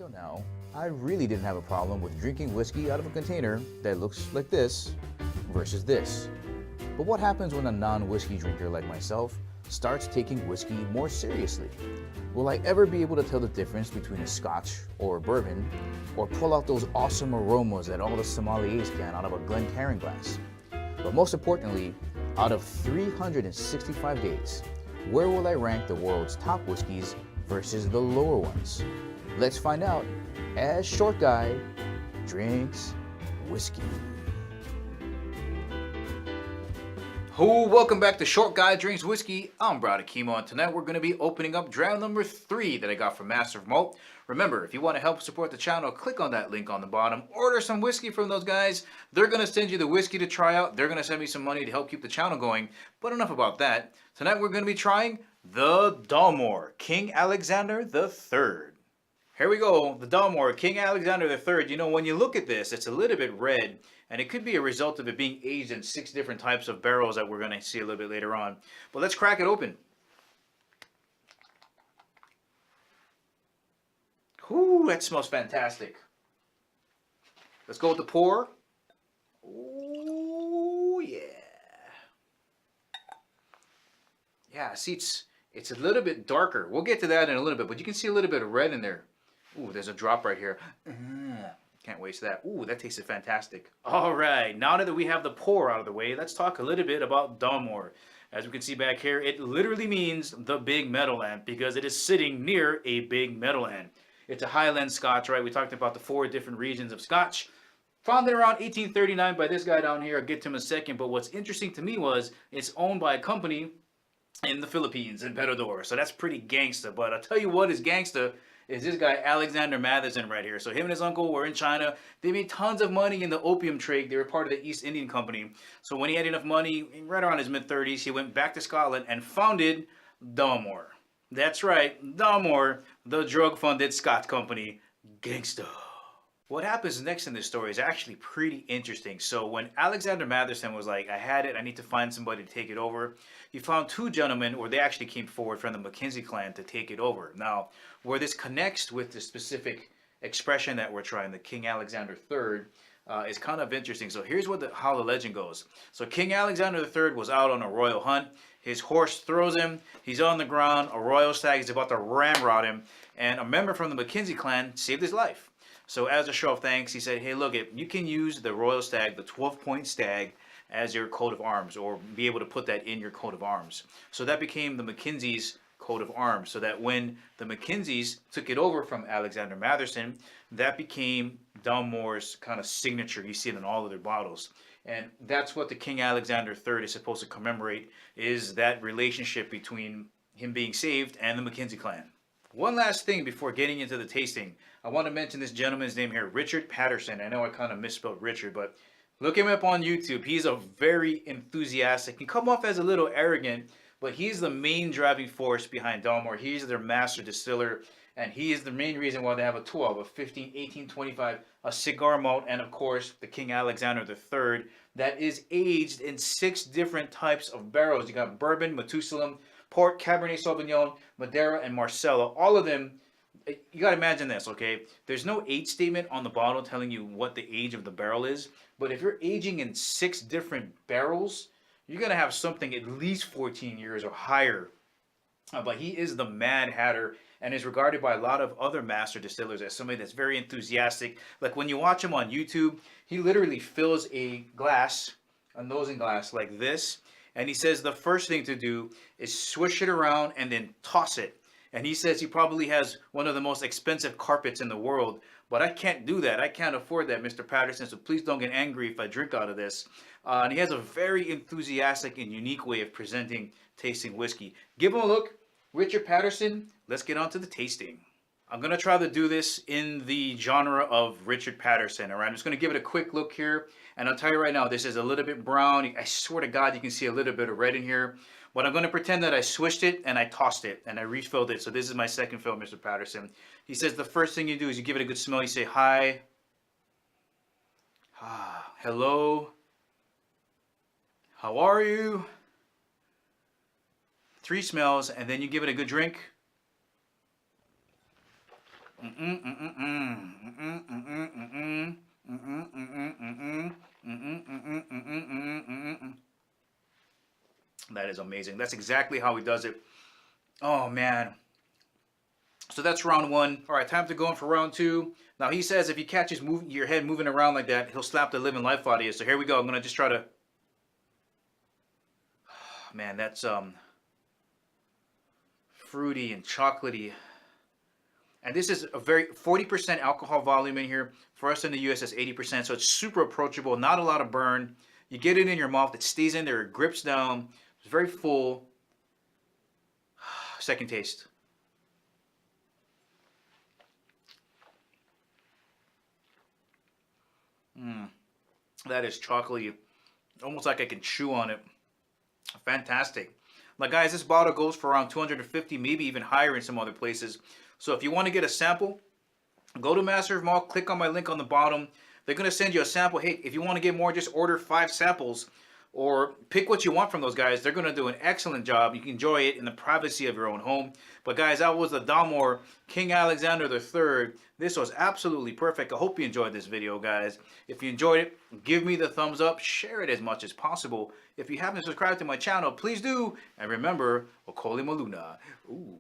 Till now, I really didn't have a problem with drinking whiskey out of a container that looks like this versus this. But what happens when a non-whiskey drinker like myself starts taking whiskey more seriously? Will I ever be able to tell the difference between a Scotch or a bourbon, or pull out those awesome aromas that all the sommeliers can out of a Glencairn glass? But most importantly, out of 365 days, where will I rank the world's top whiskeys versus the lower ones? Let's find out as Short Guy drinks whiskey. Welcome back to Short Guy Drinks Whiskey. I'm Brother Kimo, and tonight we're going to be opening up draft number 3 that I got from Master of Malt. Remember, if you want to help support the channel, click on that link on the bottom. Order some whiskey from those guys. They're going to send you the whiskey to try out. They're going to send me some money to help keep the channel going. But enough about that. Tonight we're going to be trying the DALMORE King Alexander III. Here we go, the DALMORE King Alexander III. You know, when you look at this, it's a little bit red, and it could be a result of it being aged in 6 different types of barrels that we're going to see a little bit later on. But let's crack it open. Ooh, that smells fantastic. Let's go with the pour. Ooh, yeah. Yeah, see, it's a little bit darker. We'll get to that in a little bit, but you can see a little bit of red in there. Ooh, there's a drop right here. Can't waste that. Ooh, that tasted fantastic. All right, now that we have the pour out of the way, let's talk a little bit about DALMORE. As we can see back here, it literally means the big metal end because it is sitting near a big metal end. It's a Highland Scotch, right? We talked about the 4 different regions of Scotch. Founded around 1839 by this guy down here. I'll get to him in a second. But what's interesting to me was it's owned by a company in the Philippines, in Perodor. So that's pretty gangsta. But I'll tell you what is gangsta is this guy Alexander Matheson right here. So him and his uncle were in China. They made tons of money in the opium trade. They were part of the East Indian Company. So when he had enough money, right around his mid-30s, he went back to Scotland and founded DALMORE. That's right, DALMORE, the drug-funded Scotch company. Gangsta. What happens next in this story is actually pretty interesting. So when Alexander Matheson was like, I had it, I need to find somebody to take it over, he found 2 gentlemen, or they actually came forward from the Mackenzie clan to take it over. Now, where this connects with the specific expression that we're trying, the King Alexander III, is kind of interesting. So here's how the legend goes. So King Alexander III was out on a royal hunt. His horse throws him. He's on the ground. A royal stag is about to ramrod him. And a member from the Mackenzie clan saved his life. So as a show of thanks, he said, hey, look, you can use the royal stag, the 12-point stag, as your coat of arms, or be able to put that in your coat of arms. So that became the Mackenzie's coat of arms. So that when the Mackenzies took it over from Alexander Matheson, that became DALMORE's kind of signature. You see it in all of their bottles. And that's what the King Alexander III is supposed to commemorate, is that relationship between him being saved and the Mackenzie clan. One last thing before getting into the tasting. I want to mention this gentleman's name here, Richard Patterson. I know I kind of misspelled Richard, but look him up on YouTube. He's a very enthusiastic. He can come off as a little arrogant, but he's the main driving force behind DALMORE. He's their master distiller, and he is the main reason why they have a 12, a 15, 18, 25, a cigar malt, and of course, the King Alexander III that is aged in 6 different types of barrels. You got bourbon, Methuselah, port, Cabernet Sauvignon, Madeira, and Marcella. All of them, you got to imagine this, okay? There's no age statement on the bottle telling you what the age of the barrel is, but if you're aging in 6 different barrels, you're going to have something at least 14 years or higher. But he is the Mad Hatter and is regarded by a lot of other master distillers as somebody that's very enthusiastic. Like when you watch him on YouTube, he literally fills a glass, a nosing glass like this, and he says the first thing to do is swish it around and then toss it. And he says he probably has one of the most expensive carpets in the world, but I can't do that. I can't afford that, Mr. Patterson, so please don't get angry if I drink out of this. And he has a very enthusiastic and unique way of presenting tasting whiskey. Give him a look. Richard Patterson, let's get on to the tasting. I'm going to try to do this in the genre of Richard Patterson, all right? I'm just going to give it a quick look here, and I'll tell you right now, this is a little bit brown. I swear to God, you can see a little bit of red in here, but I'm going to pretend that I swished it and I tossed it and I refilled it. So this is my second fill, Mr. Patterson. He says the first thing you do is you give it a good smell. You say, hi, hello, how are you? 3 smells, and then you give it a good drink. is amazing. That's exactly how he does it. Oh, man. So that's round one. All right, time to go in for round two. Now, he says if you catch your head moving around like that, he'll slap the living life out of you. So here we go. I'm going to just try to... Man, that's fruity and chocolatey. And this is a very 40% alcohol volume in here. For us in the US, it's 80%. So it's super approachable. Not a lot of burn. You get it in your mouth. It stays in there. It grips down. It's very full. Second taste. That is chocolatey. Almost like I can chew on it. Fantastic. Now, guys, this bottle goes for around 250, maybe even higher in some other places. So if you want to get a sample, go to Master of Mall, click on my link on the bottom. They're going to send you a sample. Hey, if you want to get more, just order 5 samples or pick what you want from those guys. They're going to do an excellent job. You can enjoy it in the privacy of your own home. But guys, that was the DALMORE King Alexander III. This was absolutely perfect. I hope you enjoyed this video, guys. If you enjoyed it, give me the thumbs up. Share it as much as possible. If you haven't subscribed to my channel, please do. And remember, Okoli Maluna. Ooh.